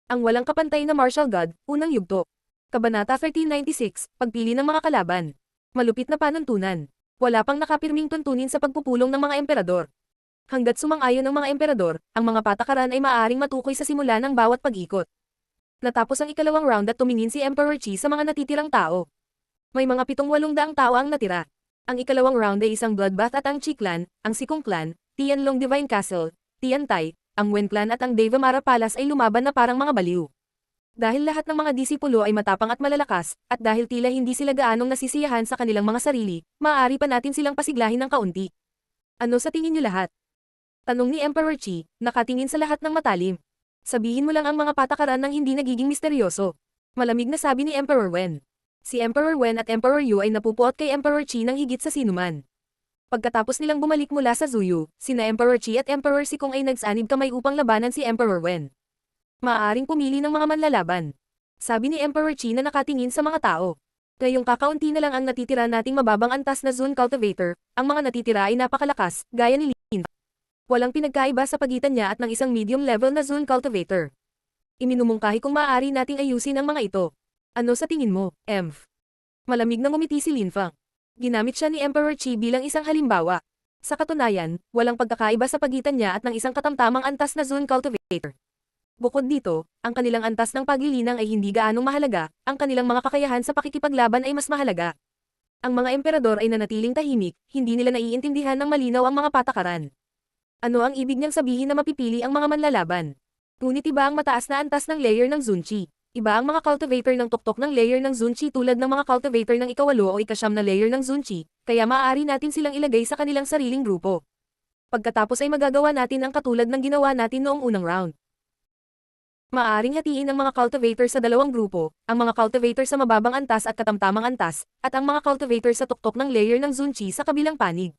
Ang walang kapantay na martial god, unang yugto. Kabanata 1396, pagpili ng mga kalaban. Malupit na panuntunan. Wala pang nakapirming tuntunin sa pagpupulong ng mga emperador. Hanggat sumang-ayon ang mga emperador, ang mga patakaran ay maaaring matukoy sa simula ng bawat pag-ikot. Natapos ang ikalawang round at tumingin si Emperor Qi sa mga natitirang tao. May mga 7,800 tao ang natira. Ang ikalawang round ay isang bloodbath at ang Qi clan, ang Sikong clan, Tianlong Divine Castle, Tiantai, ang Wen clan at ang Devamara Palace ay lumaban na parang mga baliw. Dahil lahat ng mga disipulo ay matapang at malalakas, at dahil tila hindi sila gaanong nasisiyahan sa kanilang mga sarili, maaari pa natin silang pasiglahin ng kaunti. Ano sa tingin niyo lahat? Tanong ni Emperor Qi, nakatingin sa lahat ng matalim. Sabihin mo lang ang mga patakaran ng hindi nagiging misteryoso. Malamig na sabi ni Emperor Wen. Si Emperor Wen at Emperor Yu ay napupuot kay Emperor Qi ng higit sa sinuman. Pagkatapos nilang bumalik mula sa Zuyu, sina Emperor Qi at Emperor Sikong ay nagsanib kamay upang labanan si Emperor Wen. Maaaring pumili ng mga manlalaban. Sabi ni Emperor Qi na nakatingin sa mga tao. Ngayong kakaunti na lang ang natitira nating mababang antas na Zun Cultivator, ang mga natitira ay napakalakas, gaya ni Lin. Walang pinagkaiba sa pagitan niya at ng isang medium level na Zun Cultivator. Iminumungkahi kung maaari nating ayusin ang mga ito. Ano sa tingin mo, Emph? Malamig na ngumiti si Lin Fang. Ginamit siya ni Emperor Qi bilang isang halimbawa. Sa katunayan, walang pagkakaiba sa pagitan niya at ng isang katamtamang antas na Zun Cultivator. Bukod dito, ang kanilang antas ng paglilinang ay hindi gaanong mahalaga, ang kanilang mga kakayahan sa pakikipaglaban ay mas mahalaga. Ang mga emperador ay nanatiling tahimik, hindi nila naiintindihan ng malinaw ang mga patakaran. Ano ang ibig niyang sabihin na mapipili ang mga manlalaban? Ngunit iba ang mataas na antas ng layer ng Zunqi. Iba ang mga cultivator ng tuktok ng layer ng Zunqi tulad ng mga cultivator ng ikawalo o ikasyam na layer ng Zunqi, kaya maaari natin silang ilagay sa kanilang sariling grupo. Pagkatapos ay magagawa natin ang katulad ng ginawa natin noong unang round. Maaaring hatiin ang mga cultivator sa dalawang grupo, ang mga cultivator sa mababang antas at katamtamang antas, at ang mga cultivator sa tuktok ng layer ng Zunqi sa kabilang panig.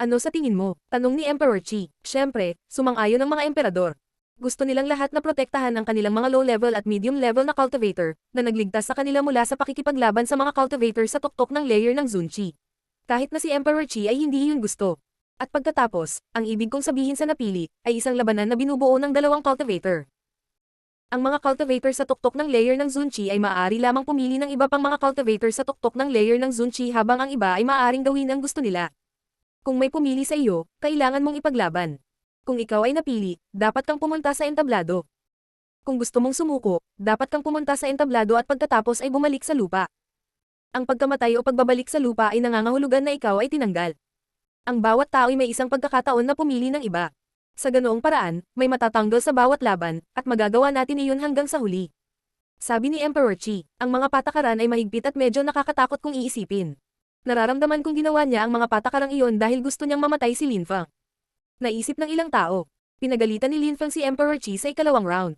Ano sa tingin mo? Tanong ni Emperor Qi. Siyempre, sumang-ayon ang mga emperador. Gusto nilang lahat na protektahan ang kanilang mga low-level at medium-level na cultivator, na nagligtas sa kanila mula sa pakikipaglaban sa mga cultivator sa tuktok ng layer ng Zunqi. Kahit na si Emperor Qi ay hindi yun gusto. At pagkatapos, ang ibig kong sabihin sa napili, ay isang labanan na binubuo ng dalawang cultivator. Ang mga cultivator sa tuktok ng layer ng Zunqi ay maaari lamang pumili ng iba pang mga cultivator sa tuktok ng layer ng Zunqi habang ang iba ay maaaring gawin ang gusto nila. Kung may pumili sa iyo, kailangan mong ipaglaban. Kung ikaw ay napili, dapat kang pumunta sa entablado. Kung gusto mong sumuko, dapat kang pumunta sa entablado at pagkatapos ay bumalik sa lupa. Ang pagkamatay o pagbabalik sa lupa ay nangangahulugan na ikaw ay tinanggal. Ang bawat tao ay may isang pagkakataon na pumili ng iba. Sa ganoong paraan, may matatanggol sa bawat laban, at magagawa natin iyon hanggang sa huli. Sabi ni Emperor Qi, ang mga patakaran ay mahigpit at medyo nakakatakot kung iisipin. Nararamdaman kong ginawa niya ang mga patakarang iyon dahil gusto niyang mamatay si Lin Fang. Naisip ng ilang tao. Pinagalitan ni Lin Fang si Emperor Qi sa ikalawang round.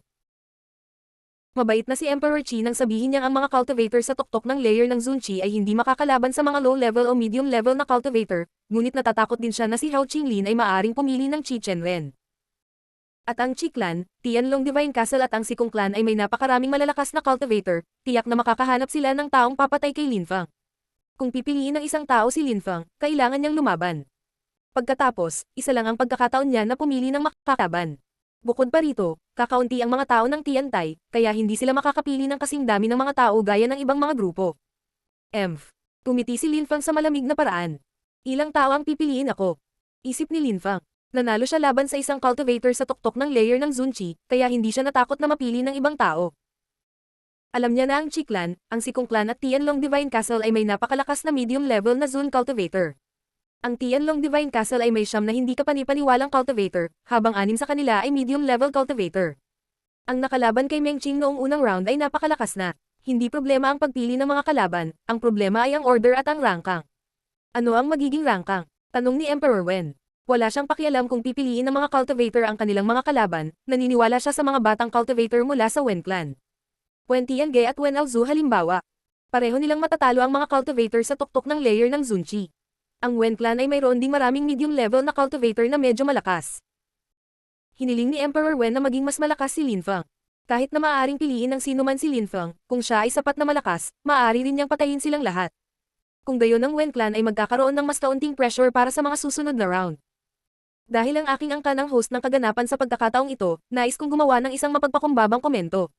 Mabait na si Emperor Qi nang sabihin niyang ang mga cultivator sa tuktok ng layer ng Zunqi ay hindi makakalaban sa mga low-level o medium-level na cultivator, ngunit natatakot din siya na si Hao Qinglin ay maaring pumili ng Qi Chenren. At ang Qi clan, Tianlong Divine Castle at ang Sikong clan ay may napakaraming malalakas na cultivator, tiyak na makakahanap sila ng taong papatay kay Lin Fang. Kung pipiliin ng isang tao si Lin Fang, kailangan niyang lumaban. Pagkatapos, isa lang ang pagkakataon niya na pumili ng makakaban. Bukod pa rito, kakaunti ang mga tao ng Tiantai, kaya hindi sila makakapili ng kasing dami ng mga tao gaya ng ibang mga grupo. Emph. Tumiti si Lin Fang sa malamig na paraan. Ilang tao ang pipiliin ako? Isip ni Lin Fang. Nanalo siya laban sa isang cultivator sa tuktok ng layer ng Zunqi, kaya hindi siya natakot na mapili ng ibang tao. Alam niya na ang Qi clan, ang Sikong clan at Tianlong Divine Castle ay may napakalakas na medium level na Zun Cultivator. Ang Tianlong Divine Castle ay may siyam na hindi kapanipaniwalang cultivator, habang anim sa kanila ay medium level cultivator. Ang nakalaban kay Meng Qing noong unang round ay napakalakas na. Hindi problema ang pagpili ng mga kalaban, ang problema ay ang order at ang rangkang. Ano ang magiging rangkang? Tanong ni Emperor Wen. Wala siyang pakialam kung pipiliin ng mga cultivator ang kanilang mga kalaban, naniniwala siya sa mga batang cultivator mula sa Wen clan. Wen Tiange at Wen Aozu halimbawa. Pareho nilang matatalo ang mga cultivator sa tuktok ng layer ng Zunqi. Ang Wen clan ay mayroon ding maraming medium level na cultivator na medyo malakas. Hiniling ni Emperor Wen na maging mas malakas si Lin Fang. Kahit na maaaring piliin ng sino man si Lin Fang, kung siya ay sapat na malakas, maaari rin niyang patayin silang lahat. Kung gayon ang Wen clan ay magkakaroon ng mas kaunting pressure para sa mga susunod na round. Dahil ang aking angkan ang host ng kaganapan sa pagkakataong ito, nais kong gumawa ng isang mapagpakumbabang komento.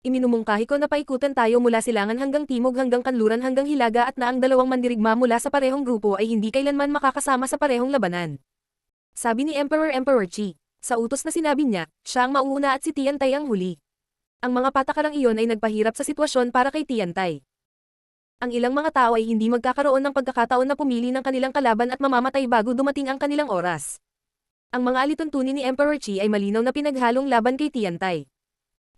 Iminumungkahi ko na paikutan tayo mula silangan hanggang timog hanggang kanluran hanggang hilaga at na ang dalawang mandirigma mula sa parehong grupo ay hindi kailanman makakasama sa parehong labanan. Sabi ni Emperor Qi. Sa utos na sinabi niya, siya ang mauuna at si Tiantai ang huli. Ang mga patakarang iyon ay nagpahirap sa sitwasyon para kay Tiantai. Ang ilang mga tao ay hindi magkakaroon ng pagkakataon na pumili ng kanilang kalaban at mamamatay bago dumating ang kanilang oras. Ang mga alituntunin ni Emperor Qi ay malinaw na pinaghalong laban kay Tiantai.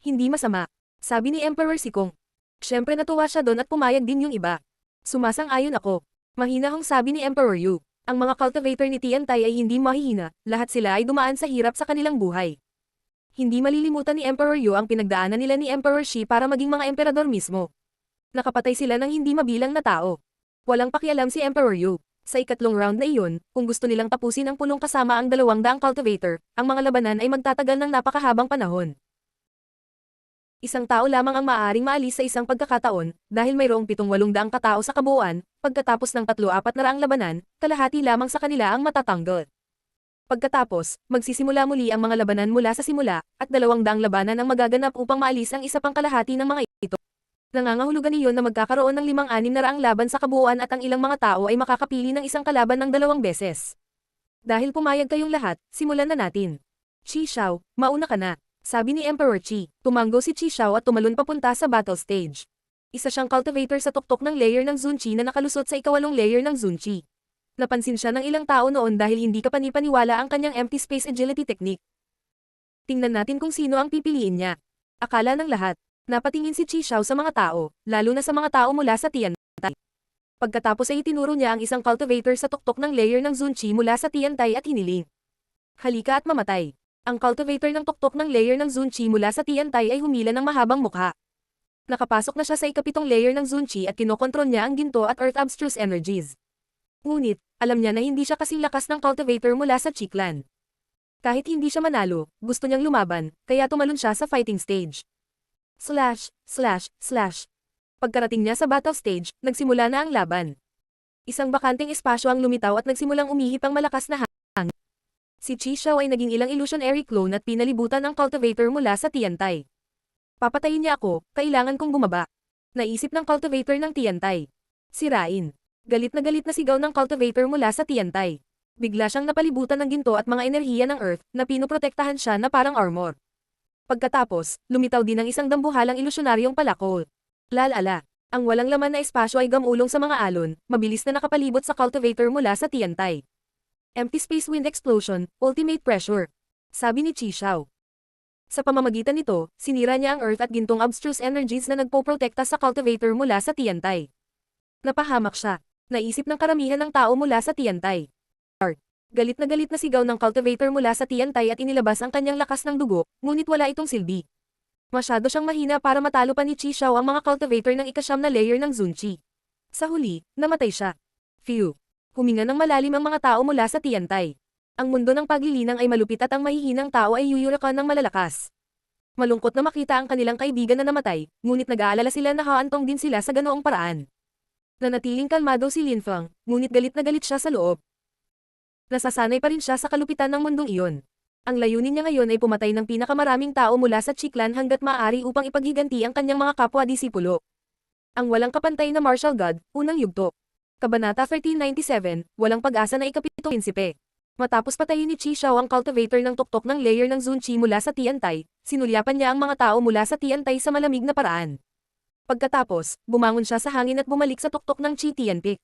Hindi masama, sabi ni Emperor Sikong. Siyempre natuwa siya doon at pumayag din yung iba. Sumasang-ayon ako. Mahinahong sabi ni Emperor Yu. Ang mga cultivator ni Tiantai ay hindi mahihina, lahat sila ay dumaan sa hirap sa kanilang buhay. Hindi malilimutan ni Emperor Yu ang pinagdaanan nila ni Emperor Shi para maging mga emperador mismo. Nakapatay sila ng hindi mabilang na tao. Walang pakialam si Emperor Yu. Sa ikatlong round na iyon, kung gusto nilang tapusin ang pulong kasama ang 200 cultivator, ang mga labanan ay magtatagal ng napakahabang panahon. Isang tao lamang ang maaaring maalis sa isang pagkakataon, dahil mayroong 700 katao sa kabuuan, pagkatapos ng 3-400 labanan, kalahati lamang sa kanila ang matatanggal. Pagkatapos, magsisimula muli ang mga labanan mula sa simula, at 200 labanan ang magaganap upang maalis ang isa pang kalahati ng mga ito. Nangangahulugan iyon na magkakaroon ng 500-600 laban sa kabuuan at ang ilang mga tao ay makakapili ng isang kalaban ng 2 beses. Dahil pumayag kayong lahat, simulan na natin. Qi Xiao, mauna ka na. Sabi ni Emperor Qi. Tumanggo si Qi Xiao at tumalon papunta sa battle stage. Isa siyang cultivator sa tuktok ng layer ng Zun Qi na nakalusot sa ika-8 layer ng Zun Qi. Napansin siya ng ilang tao noon dahil hindi kapanipaniwala ang kanyang empty space agility technique. Tingnan natin kung sino ang pipiliin niya. Akala ng lahat, napatingin si Qi Xiao sa mga tao, lalo na sa mga tao mula sa Tiantai. Pagkatapos ay itinuro niya ang isang cultivator sa tuktok ng layer ng Zun Qi mula sa Tiantai at hiniling. Halika at mamatay. Ang cultivator ng tuktok ng layer ng Zun Qi mula sa Tiantai ay humila ng mahabang mukha. Nakapasok na siya sa ika-7 layer ng Zun Qi at kinokontrol niya ang ginto at earth abstruse energies. Ngunit, alam niya na hindi siya kasing lakas ng cultivator mula sa Qi clan. Kahit hindi siya manalo, gusto niyang lumaban, kaya tumalon siya sa fighting stage. Slash, slash, slash. Pagkarating niya sa battle stage, nagsimula na ang laban. Isang bakanting espasyo ang lumitaw at nagsimulang umihip ang malakas na hangin. Si Qi Xiao ay naging ilang illusionary clone at pinalibutan ang cultivator mula sa Tiantai. Papatayin niya ako, kailangan kong bumaba. Naisip ng cultivator ng Tiantai. Sirain. Galit na sigaw ng cultivator mula sa Tiantai. Bigla siyang napalibutan ng ginto at mga enerhiya ng earth na pinoprotektahan siya na parang armor. Pagkatapos, lumitaw din ang isang dambuhalang ilusyonaryong palakol. Lalala. Ang walang laman na espasyo ay gamulong sa mga alon, mabilis na nakapalibot sa cultivator mula sa Tiantai. Empty space wind explosion, ultimate pressure. Sabi ni Qi Xiao. Sa pamamagitan nito, sinira niya ang earth at gintong abstruse energies na nagpoprotekta sa cultivator mula sa Tiantai. Napahamak siya. Naisip ng karamihan ng tao mula sa Tiantai. Galit na sigaw ng cultivator mula sa Tiantai at inilabas ang kanyang lakas ng dugo, ngunit wala itong silbi. Masyado siyang mahina para matalo pa ni Qi Xiao ang mga cultivator ng ika-9 na layer ng Zun Qi. Sa huli, namatay siya. Phew. Huminga ng malalim ang mga tao mula sa Tiantai. Ang mundo ng paglilinang ay malupit at ang mahihinang tao ay yuyurakan ng malalakas. Malungkot na makita ang kanilang kaibigan na namatay, ngunit nag-aalala sila na haantong din sila sa ganoong paraan. Nanatiling kalmado si Lin Feng, ngunit galit na galit siya sa loob. Nasasanay pa rin siya sa kalupitan ng mundong iyon. Ang layunin niya ngayon ay pumatay ng pinakamaraming tao mula sa Qi clan hanggat maaari upang ipaghiganti ang kanyang mga kapwa-disipulo. Ang walang kapantay na martial god, unang yugto. Kabanata 1397, walang pag-asa na ikapitong prinsipe. Matapos patayin ni Qi Xiao ang cultivator ng tuktok ng layer ng Zun Qi mula sa Tiantai, sinulyapan niya ang mga tao mula sa Tiantai sa malamig na paraan. Pagkatapos, bumangon siya sa hangin at bumalik sa tuktok ng Qi Tian Peak.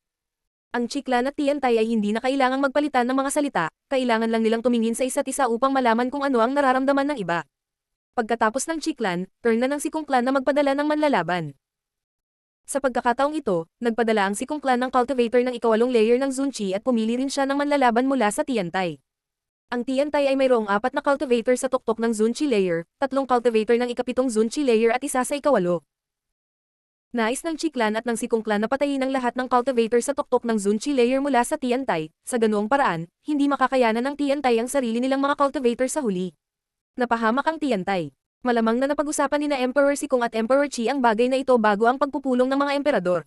Ang Qi clan at Tiantai ay hindi na kailangang magpalitan ng mga salita, kailangan lang nilang tumingin sa isa't isa upang malaman kung ano ang nararamdaman ng iba. Pagkatapos ng Qi clan, turn na ng Sikong clan na magpadala ng manlalaban. Sa pagkakataong ito, nagpadala ang Sikong clan ng cultivator ng ika-8 layer ng Zun Qi at pumili rin siya ng manlalaban mula sa Tiantai. Ang Tiantai ay mayroong 4 na cultivator sa tuktok ng Zun Qi layer, 3 cultivator ng ika-7 Zun Qi layer at isa sa ika-8. Nais ng Qi clan at ng Sikong clan na patayin ang lahat ng cultivator sa tuktok ng Zun Qi layer mula sa Tiantai, sa ganoong paraan, hindi makakayanan ng Tiantai ang sarili nilang mga cultivator sa huli. Napahamak ang Tiantai. Malamang na napag-usapan ni na Emperor Sikong at Emperor Qi ang bagay na ito bago ang pagpupulong ng mga emperador.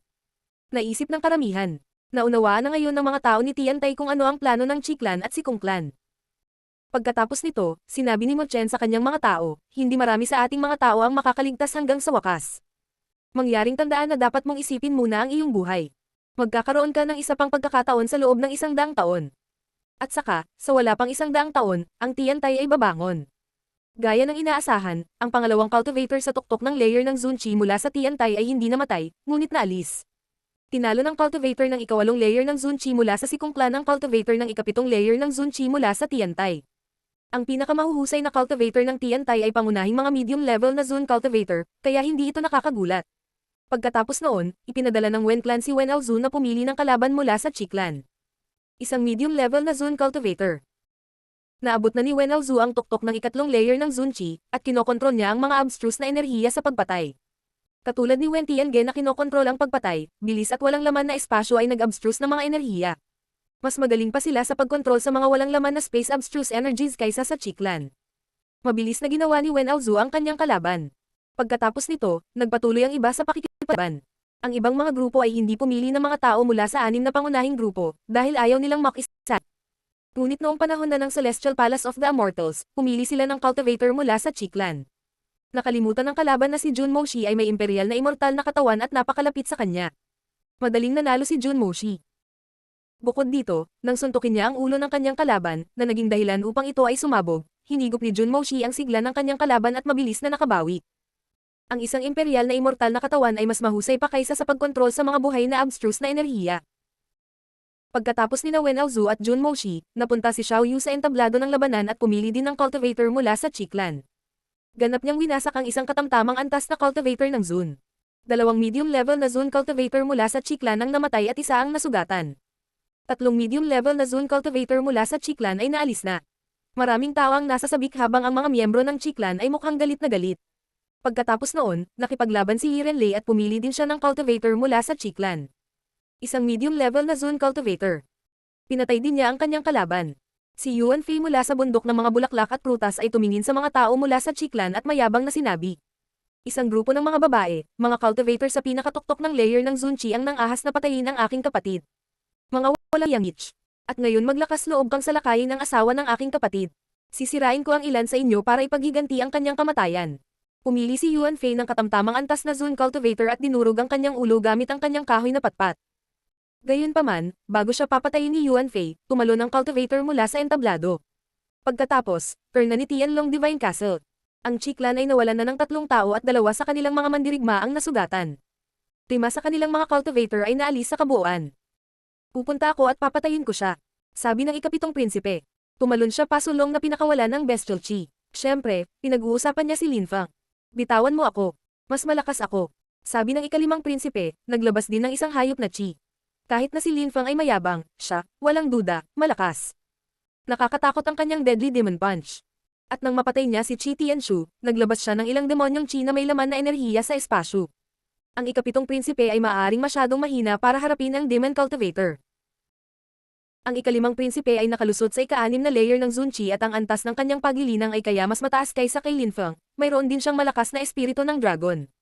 Naisip ng karamihan. Naunawaan na ngayon ng mga tao ni Tiantai kung ano ang plano ng Qi clan at Sikong clan. Pagkatapos nito, sinabi ni Mo Chen sa kanyang mga tao, hindi marami sa ating mga tao ang makakaligtas hanggang sa wakas. Mangyaring tandaan na dapat mong isipin muna ang iyong buhay. Magkakaroon ka ng isa pang pagkakataon sa loob ng 100 taon. At saka, sa wala pang 100 taon, ang Tiantai ay babangon. Gaya ng inaasahan, ang pangalawang cultivator sa tuktok ng layer ng Zunchi mula sa Tiantai ay hindi namatay, ngunit naalis. Tinalo ng cultivator ng ikawalong layer ng Zunchi mula sa Sikong Clan ang cultivator ng ikapitong layer ng Zunchi mula sa Tiantai. Ang pinakamahuhusay na cultivator ng Tiantai ay pangunahing mga medium level na Zun cultivator, kaya hindi ito nakakagulat. Pagkatapos noon, ipinadala ng Wen Clan si Wen Aozun na pumili ng kalaban mula sa Qi Clan. Isang medium level na Zun cultivator. Naabot na ni Wen Aozu ang tuktok ng ikatlong layer ng Zunchi, at kinokontrol niya ang mga abstruse na enerhiya sa pagpatay. Katulad ni Wen Tiange na kinokontrol ang pagpatay, bilis at walang laman na espasyo ay nag-abstruse ng mga enerhiya. Mas magaling pa sila sa pagkontrol sa mga walang laman na space abstruse energies kaysa sa Qi Clan. Mabilis na ginawa ni Wen Aozu ang kanyang kalaban. Pagkatapos nito, nagpatuloy ang iba sa pakikipaglaban. Ang ibang mga grupo ay hindi pumili ng mga tao mula sa 6 na pangunahing grupo, dahil ayaw nilang makisa. Ngunit noong panahon na ng Celestial Palace of the Immortals, pumili sila ng cultivator mula sa Qi Clan. Nakalimutan ng kalaban na si Jun Moshi ay may imperial na immortal na katawan at napakalapit sa kanya. Madaling nanalo si Jun Moshi. Bukod dito, nang suntukin niya ang ulo ng kanyang kalaban, na naging dahilan upang ito ay sumabog, hinigop ni Jun Moshi ang sigla ng kanyang kalaban at mabilis na nakabawi. Ang isang imperial na immortal na katawan ay mas mahusay pa kaysa sa pagkontrol sa mga buhay na abstruse na enerhiya. Pagkatapos ni Wen Aozu at Jun Moshi, napunta si Xiao Yu sa entablado ng labanan at pumili din ng cultivator mula sa Qi Clan. Ganap niyang winasak ang isang katamtamang antas na cultivator ng Zun. 2 medium level na Zun cultivator mula sa Qi Clan ang namatay at isa ang nasugatan. 3 medium level na Zun cultivator mula sa Qi Clan ay naalis na. Maraming tao ang nasa sabik habang ang mga miyembro ng Qi Clan ay mukhang galit na galit. Pagkatapos noon, nakipaglaban si Li Renlei at pumili din siya ng cultivator mula sa Qi Clan. Isang medium level na Zun cultivator. Pinatay din niya ang kanyang kalaban. Si Yuan Fei mula sa bundok ng mga bulaklak at prutas ay tumingin sa mga tao mula sa Qi Clan at mayabang na sinabi. Isang grupo ng mga babae, mga cultivator sa pinakatuktok ng layer ng Zunchi ang nang-ahas na patayin ang aking kapatid. Mga walang yangich. At ngayon maglakas loob kang salakayin ang asawa ng aking kapatid. Sisirain ko ang ilan sa inyo para ipaghiganti ang kanyang kamatayan. Pumili si Yuan Fei ng katamtamang antas na Zun cultivator at dinurog ang kanyang ulo gamit ang kanyang kahoy na patpat. Gayunpaman, bago siya papatayin ni Yuan Fei, tumalon ang cultivator mula sa entablado. Pagkatapos, turn na ni Tianlong Divine Castle. Ang Qi Clan ay nawalan na ng 3 tao at 2 sa kanilang mga mandirigma ang nasugatan. 5 sa kanilang mga cultivator ay naalis sa kabuuan. Pupunta ako at papatayin ko siya. Sabi ng ikapitong prinsipe. Tumalon siya pasulong na pinakawalan ng bestial Qi. Siyempre, pinag-uusapan niya si Lin Feng. Bitawan mo ako. Mas malakas ako. Sabi ng ikalimang prinsipe, naglabas din ng isang hayop na Qi. Kahit na si Lin Feng ay mayabang, siya, walang duda, malakas. Nakakatakot ang kanyang deadly demon punch. At nang mapatay niya si Qi Tianshu, naglabas siya ng ilang demonyong Qi na may laman na enerhiya sa espasyo. Ang ikapitong prinsipe ay maaaring masyadong mahina para harapin ang Demon Cultivator. Ang ikalimang prinsipe ay nakalusot sa ika-6 na layer ng Zunchi at ang antas ng kanyang paglilinang ay kaya mas mataas kaysa kay Lin Feng, mayroon din siyang malakas na espiritu ng dragon.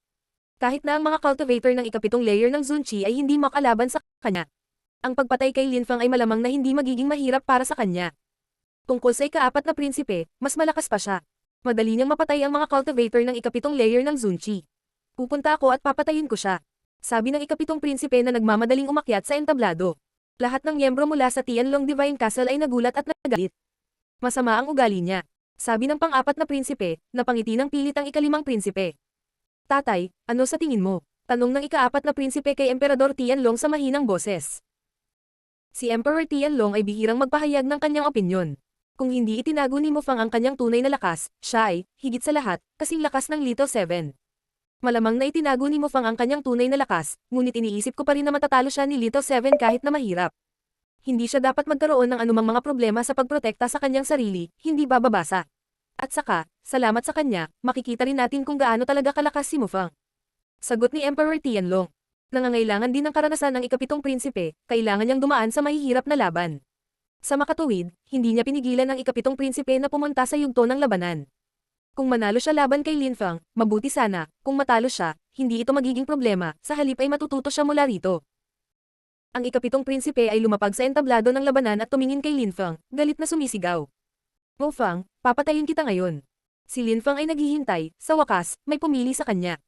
Kahit na ang mga cultivator ng ikapitong layer ng Zunchi ay hindi makalaban sa kanya. Ang pagpatay kay Lin Feng ay malamang na hindi magiging mahirap para sa kanya. Tungkol sa ika-4 na prinsipe, mas malakas pa siya. Madali niyang mapatay ang mga cultivator ng ikapitong layer ng Zunchi. Pupunta ako at papatayin ko siya. Sabi ng ikapitong prinsipe na nagmamadaling umakyat sa entablado. Lahat ng miyembro mula sa Tianlong Divine Castle ay nagulat at nagalit. Masama ang ugali niya. Sabi ng pang-4 na prinsipe, napangiti ng pilit ang ikalimang prinsipe. Tatay, ano sa tingin mo? Tanong ng ika-4 na prinsipe kay Emperador Tianlong sa mahinang boses. Si Emperor Tianlong ay bihirang magpahayag ng kanyang opinyon. Kung hindi itinago ni Mo Fang ang kanyang tunay na lakas, siya ay, higit sa lahat, kasing lakas ng Little Seven. Malamang na itinago ni Mo Fang ang kanyang tunay na lakas, ngunit iniisip ko pa rin na matatalo siya ni Little Seven kahit na mahirap. Hindi siya dapat magkaroon ng anumang mga problema sa pagprotekta sa kanyang sarili, hindi bababasa. At saka, salamat sa kanya, makikita rin natin kung gaano talaga kalakas si Mo Fang. Sagot ni Emperor Tianlong. Nangangailangan din ng karanasan ng ikapitong prinsipe, kailangan niyang dumaan sa mahihirap na laban. Sa makatuwid, hindi niya pinigilan ng ikapitong prinsipe na pumunta sa yugto ng labanan. Kung manalo siya laban kay Lin Feng, mabuti sana. Kung matalo siya, hindi ito magiging problema, sa halip ay matututo siya mula rito. Ang ikapitong prinsipe ay lumapag sa entablado ng labanan at tumingin kay Lin Feng, galit na sumisigaw. Mo Fang, papatayin kita ngayon. Si Lin Fang ay naghihintay, sa wakas, may pumili sa kanya.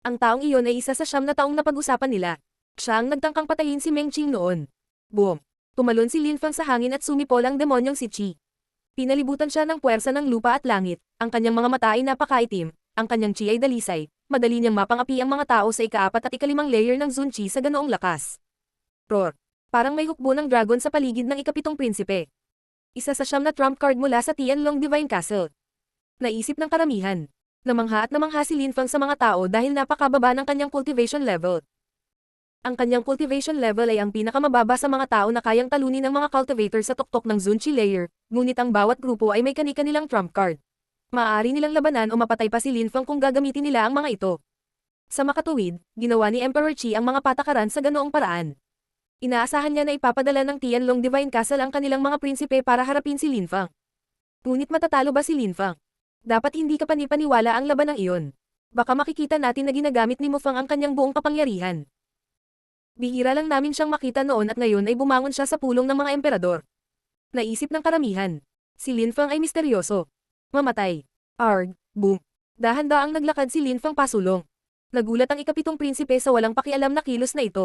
Ang taong iyon ay isa sa 9 na pag-usapan nila. Siya ang nagtangkang patayin si Meng Qing noon. Boom! Tumalon si Lin Fang sa hangin at sumipol ang demonyong si Qi. Pinalibutan siya ng puwersa ng lupa at langit, ang kanyang mga mata ay napakaitim, ang kanyang Qi ay dalisay, madali niyang mapangapi ang mga tao sa ika-4 at ika-5 layer ng Zun Qi sa ganoong lakas. Roar! Parang may hukbo ng dragon sa paligid ng ika-7 prinsipe. Isa sa 9 na trump card mula sa Tianlong Divine Castle. Naisip ng karamihan. Namangha at namangha si Lin Fang sa mga tao dahil napakababa ng kanyang cultivation level. Ang kanyang cultivation level ay ang pinakamababa sa mga tao na kayang talunin ng mga cultivator sa tuktok ng Zun Qi layer, ngunit ang bawat grupo ay may kani-kanilang trump card. Maaari nilang labanan o mapatay pa si Lin Fang kung gagamitin nila ang mga ito. Sa makatuwid, ginawa ni Emperor Qi ang mga patakaran sa ganoong paraan. Inaasahan niya na ipapadala ng Tianlong Divine Castle ang kanilang mga prinsipe para harapin si Lin Fang. Ngunit matatalo ba si Lin Fang? Dapat hindi ka panipaniwala ang labanang iyon. Baka makikita natin na ginagamit ni Mo Fang ang kanyang buong kapangyarihan. Bihira lang namin siyang makita noon at ngayon ay bumangon siya sa pulong ng mga emperador. Naisip ng karamihan. Si Lin Fang ay misteryoso. Mamatay. Arg, boom. Dahan-daang naglakad si Lin Fang pasulong. Nagulat ang ika-7 prinsipe sa walang pakialam na kilos na ito.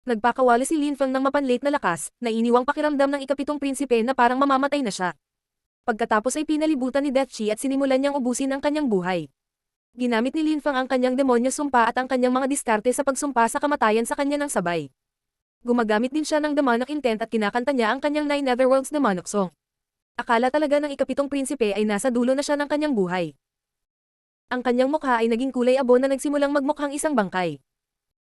Nagpakawala si Lin Fang ng mapanlate na lakas, na iniwang pakiramdam ng ika-7 prinsipe na parang mamamatay na siya. Pagkatapos ay pinalibutan ni Death Qi at sinimulan niyang ubusin ang kanyang buhay. Ginamit ni Lin Fang ang kanyang demonyo sumpa at ang kanyang mga diskarte sa pagsumpa sa kamatayan sa kanya ng sabay. Gumagamit din siya ng demonic intent at kinakanta niya ang kanyang 9 Netherworlds demonic song. Akala talaga ng ika-7 prinsipe ay nasa dulo na siya ng kanyang buhay. Ang kanyang mukha ay naging kulay abo na nagsimulang magmukhang isang bangkay.